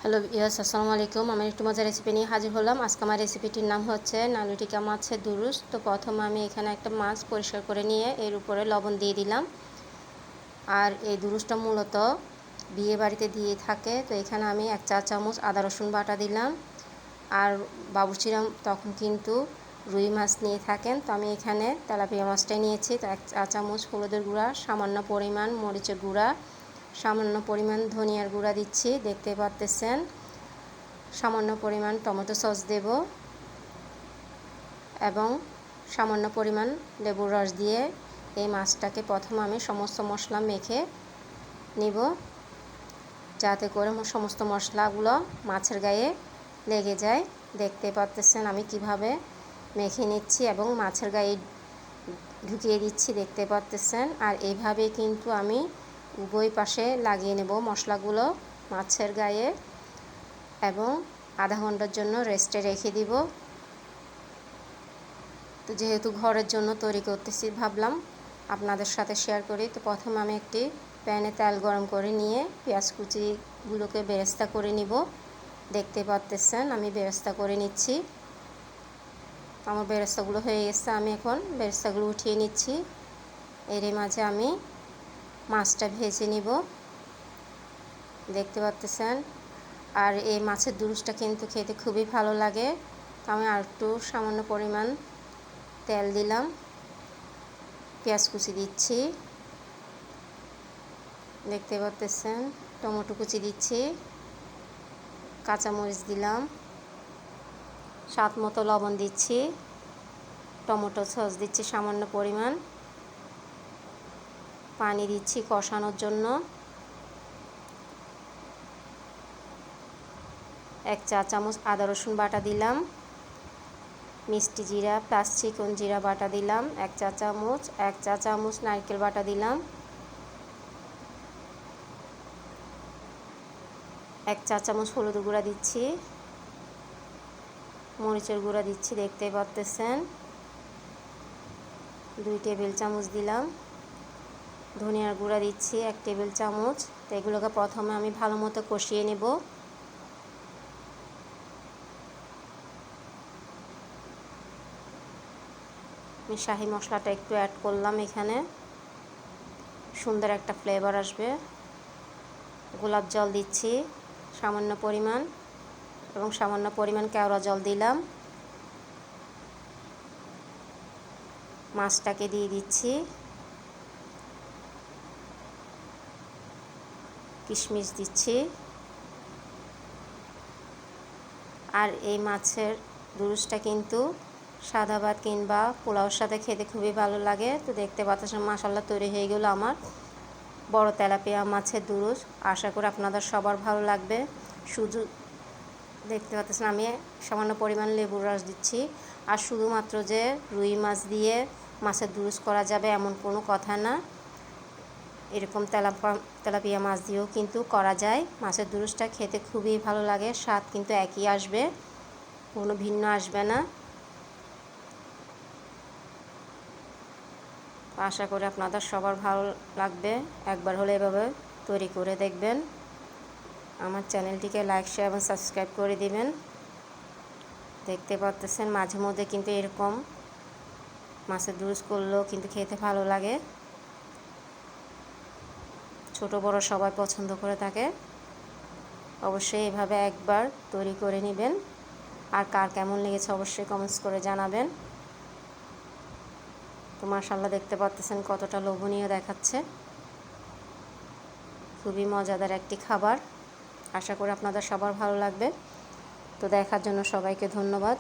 Hello ইয়াস, আসসালামু আলাইকুম। আমি একটু মজার রেসিপি নিয়ে হাজির হলাম। আজকে আমার রেসিপিটির নাম হচ্ছে নানুটিকা মাছের দুরুস। তো প্রথমে আমি এখানে একটা মাছ পরিষ্কার করে নিয়ে এর উপরে লবণ দিয়ে দিলাম। আর এই দুরুসটা মূলত বিয়ে বাড়িতে দিয়ে থাকে। তো এখানে আমি 1 চা চামচ আদা রসুন বাটা দিলাম। আর বাবুর্চিরা তখন কিন্তু রুই মাছ নিয়ে থাকেন, তো আমি এখানে তেলাপিয়া মাছটাই নিয়েছি। তো 1 চা চামচ হলুদের গুঁড়া, সামান্য পরিমাণ মরিচের গুঁড়া, সামান্য পরিমাণ ধনিয়ার গুঁড়া দিচ্ছি, দেখতে পাচ্ছেন। সামান্য পরিমাণ টমেটো সস দেব এবং সামান্য পরিমাণ লেবুর রস দিয়ে এই মাছটাকে প্রথমে আমি সমস্ত মশলা মেখে নিব, যাতে করে সমস্ত মশলাগুলো মাছের গায়ে লেগে যায়। দেখতে পাচ্ছেন আমি কিভাবে মেখে নিচ্ছি এবং মাছের গায়ে ঢুকিয়ে দিচ্ছি, দেখতে পাচ্ছেন। আর এইভাবে কিন্তু আমি উভয় পাশে লাগিয়ে নেব মশলাগুলো মাছের গায়ে এবং আধা ঘন্টার জন্য রেস্টে রেখে দিব। তো যেহেতু ঘরের জন্য তৈরি করতেছি, ভাবলাম আপনাদের সাথে শেয়ার করি। তো প্রথমে আমি একটি প্যানে তেল গরম করে নিয়ে পেঁয়াজ কুচিগুলোকে বেরেস্তা করে নিব। দেখতে পাচ্ছেন আমি বেরেস্তা করে নিচ্ছি। আমার বেরেস্তাগুলো হয়ে গেছে, আমি এখন বেরেস্তাগুলো উঠিয়ে নিচ্ছি। এর মাঝে আমি মাছটা ভেজে নিব, দেখতে পাচ্ছেন। আর এই মাছের দুরুসটা কিন্তু খেতে খুবই ভালো লাগে। আমি আর একটু সামান্য পরিমাণ তেল দিলাম, পেঁয়াজ কুচি দিচ্ছি, দেখতে পাচ্ছেন। টমেটো কুচি দিচ্ছি, কাঁচামরিচ দিলাম, স্বাদ মতো লবণ দিচ্ছি, টমেটো সস দিচ্ছি সামান্য পরিমাণ, পানি দিচ্ছি কষানোর জন্য। 1 চা চামচ আদা রসুন বাটা দিলাম, মিষ্টি জিরা প্লাস চিকন জিরা বাটা দিলাম 1 চা চামচ, 1 চা চামচ নারকেল বাটা দিলাম, 1 চা চামচ হলুদ গুঁড়া দিচ্ছি, মরিচের গুঁড়া দিচ্ছি, দেখতে পাচ্ছেন। 2 টেবিল চামচ দিলাম, ধনিয়ার গুঁড়া দিচ্ছি 1 টেবিল চামচ। তো এগুলোকে প্রথমে আমি ভালো মতো কষিয়ে নেব। আমি শাহি মশলাটা একটু অ্যাড করলাম, এখানে সুন্দর একটা ফ্লেভার আসবে। গোলাপ জল দিচ্ছি সামান্য পরিমাণ এবং সামান্য পরিমাণ কেওড়া জল দিলাম। মাছটাকে দিয়ে দিচ্ছি, কিশমিশ দিচ্ছি। আর এই মাছের দুরুসটা কিন্তু সাদা ভাত কিংবা পোলাওর সাথে খেতে খুবই ভালো লাগে। তো দেখতে পাচ্ছেন মাশাআল্লাহ তৈরি হয়ে গেল আমার বড় তেলাপিয়া মাছের দুরুস। আশা করি আপনাদের সবার ভালো লাগবে। শুধু দেখতে পাচ্ছেন আমি সামান্য পরিমাণ লেবুর রস দিচ্ছি। আর শুধুমাত্র যে রুই মাছ দিয়ে মাছের দুরুস করা যাবে এমন কোনো কথা না, এরকম তেলাপিয়া মাছ দিয়েও কিন্তু করা যায়। মাছের দুরুসটা খেতে খুবই ভালো লাগে, স্বাদ কিন্তু একই আসবে, কোনো ভিন্ন আসবে না। আশা করি আপনাদের সবার ভালো লাগবে। একবার হলে এভাবে তৈরি করে দেখবেন। আমার চ্যানেলটিকে লাইক শেয়ার এবং সাবস্ক্রাইব করে দিবেন। দেখতে পাচ্ছেন মাঝে মধ্যে কিন্তু এরকম মাছের দুরুস করলেও কিন্তু খেতে ভালো লাগে। ছোট বড় সবাই পছন্দ করে থাকে। অবশ্যই এভাবে একবার তৈরি করে নেবেন। আর কার কেমন লেগেছে অবশ্যই কমেন্টস করে জানাবেন। তো মাশাআল্লাহ দেখতে পাচ্ছেন কতটা লোভনীয় দেখাচ্ছে। খুবই মজাদার একটি খাবার। আশা করি আপনাদের সবার ভালো লাগবে। তো দেখার জন্য সবাইকে ধন্যবাদ।